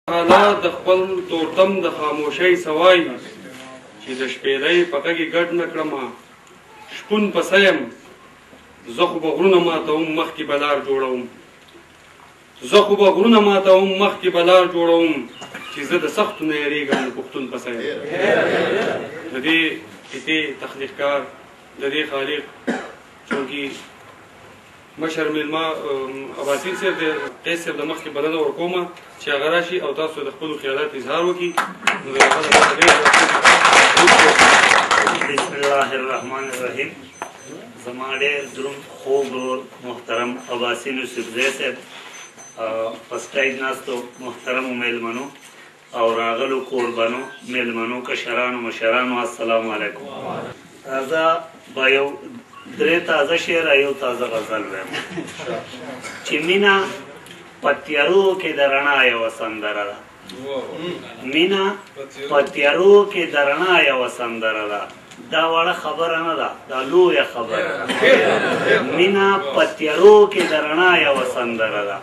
حالات د خپل تورتم د خاموشۍ سوای چې د شپېلۍ په غږ یې ګډ نه کړمه شپون پسه یم زه خو به غرونه ماتوم مخکې به لار جوړوم زه خو به غرونه ماتوم مخکې به لار جوړوم چې زه د سختو نه یېرېږم د پښتون پسه یم د دې قطعې تخلیقکار د دې خالق چونکې مشر میلمه عباسین صاحب د قیس صاحب د مخکې بلنه ورکومه چې هغه راشي او تاسو د خپلو خیالاتو اظهار وکړي نو د هغه بسم الله الرحمن الرحیم زما ډېر دروند خوږ ورور محترم عباسین یوسفزی صاحب په سټیج ناستو محترمو میلمنو او راغلو کوربنو میلمنو کشرانو مشرانو السلام علیکم راځه به یو درې تازه شعر یو تازه غزل وایم چې مینه په تیارو کې د رڼا یوه سندره ده مینه په تیارو کې د رڼا یوه سندره ده دا وړه خبره نه ده دا لویه خبره ده مینه په تیارو کې د رڼا یوه سندره ده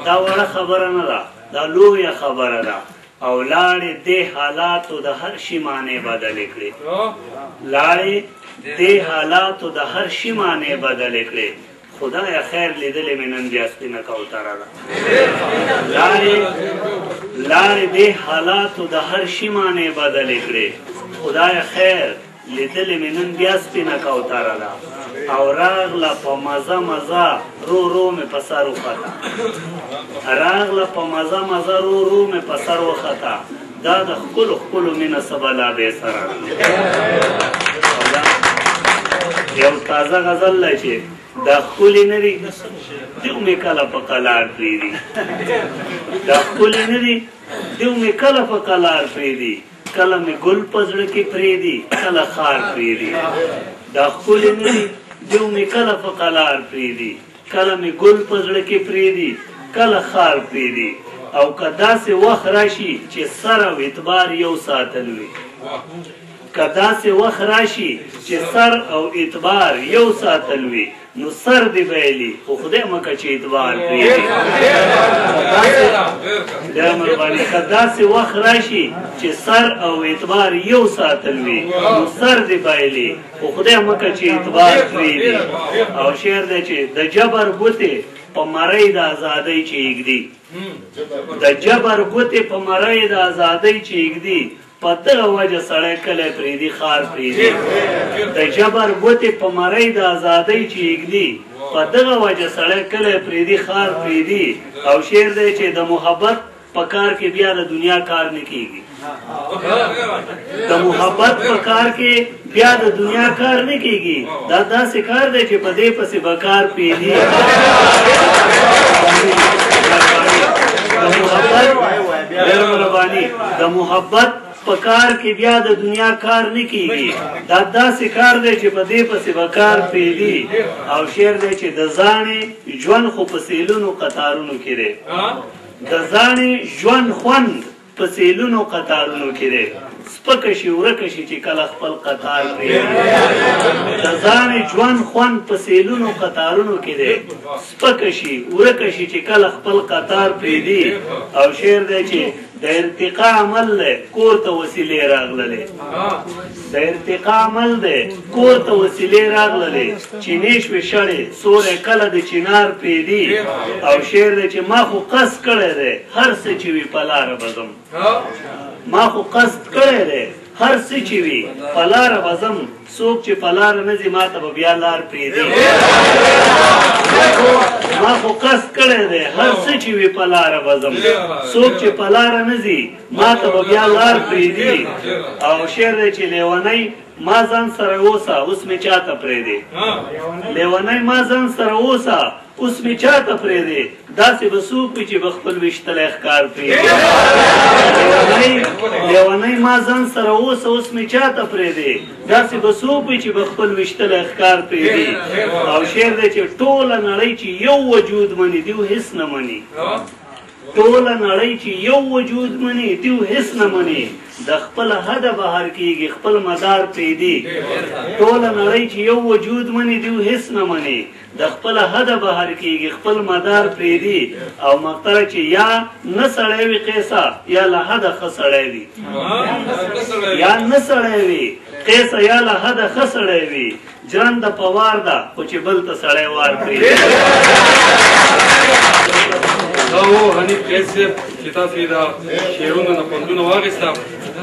دا وړه خبره نه ده دا لویه خبره ده او لاړې دې حالاتو د هر شي معنی بدلې کړې لاړې دې حالاتو د هر شي معنی بدلې کړې خدایه خیر لیدلې مې نن بیا سپینه کوتره ده لاړې دې حالاتو د هر شي معنی بدلې کړې خدایه خیر لیدلې مې نن بیا سپینه کوتره ده او راغله په مزه مزه رو رو مې په سر وخته راغله په مزه مزه رو رو مې په سر وخته دا د ښکلو ښکلو مینه څه بلا بې سره یو تازه غزل دی چې دا ښکلي نه دي دیو مې کله په قلار پرېږدي دا ښکلي نه دي دیو مې کله په قلار پرېږدي کله مې ګل په زړه کې پرېږدي کله خار پرېږدي دا ښکلي نه دي دیو مې کله په قلار پرېږدي کله مې ګل په زړه کې پرېږدي کله خار پرېږدي او که داسې وخت راشي چې سر او اعتبار یو ساتل وي که داسې وخت راشي چې سر او اعتبار یو ساتل وي نو سر دې بایلي خو خدای مکه چې اعتبار پرېږدي دا مهرباني که داسې وخت راشي چې سر او اعتبار یو ساتل وي نو سر دې بایلي خو خدای مکه چې اعتبار پرېږدي او شعر دی چې د جبر ګوتې په مرۍ د ازادۍ چې ایږدي د جبر ګوتې په مرۍ د ازادۍ چې ایږدي په دغه وجه سړی کلی پرېږدي خار پرېږدي د جبر ګوتې په مرۍ د ازادۍ چې ایږدي په دغه وجه سړی کلی پرېږدي خار پرېږدي او شعر دی چې د محبت په کار کې بیا د دنیا کار نه کېږي د محبت په کار کې بیا د دنیا کار نه کېږي دا داسې کار دی چې په دې پسې به کار پرېږدي د محبت په کار کې بیا د دنیا کار نه کېږي دا داسې کار دی چې په دې پسې به کار پرېږدي او شعر دی چې د زاڼې ژوند خو په سیلونو قطارونو کې دی د زاڼې ژوند خوند په سیلونو قطارونو کې دی سپکه شي ورکه شي چې کله خپل قطار پرېږدي د زاڼې ژوند خوند په سیلونو قطارونو کې دی سپکه شي ورکه شي چې کله خپل قطار پرېږدي او شعر دی چې د ارتقا عمل دی کور ته وسیلې راغللې د ارتقا عمل دی کور ته وسیلې راغللې چینې شوې شړې سوری کله د چنار پرېږدي او شعر دی چې ما خو قصد کړی دی هر څه چې وي په لاره به ځم ما خو قصد کړی دی هر څه چې وي په لاره به ځم څوک چې په لاره نه ځي ما ته به بیا لار پرېږدي ما خو قصد کړی دی هر څه چې وي په لاره به ځم څوک چې په لاره نه ځي ما ته به بیا لار پرېږدي او شعر دی چې لیونی ما ځان سره اوسه اوس مې چاته پرېږدي لیونی ما ځان سره اوسه اوس مې چاته پرېږدي داسې به څوک وي چې به خپل ویشتلی ښکار پرېږدي لیونی ما ځان سره اوسه اوس مې چاته پرېږدي داسې به څوک وي چې به خپل ویشتلی ښکار پرېږدي او شعر دی چې ټوله نړۍ چې یو وجود مني دیو هېڅ نه مني ټوله نړۍ چې یو وجود مني دیو هېڅ نه مني د خپل حده بهر کیږي خپل مدار پریدي ټوله نړۍ چې یو وجود مني دیو هیڅ نه مني د خپل حده بهر کیږي خپل مدار پریدي او مقتره چې یا نه سړی وي قیسه یا له حده ښه سړی وي یا نه سړی وي قیسه یا له حده ښه سړی وي جرنده په وار ده خو چې بل ته سړی وار پرېږدي دا و حنیف قیس صاحب چې تاسې دا شعرونه نه خوندونه واخیسته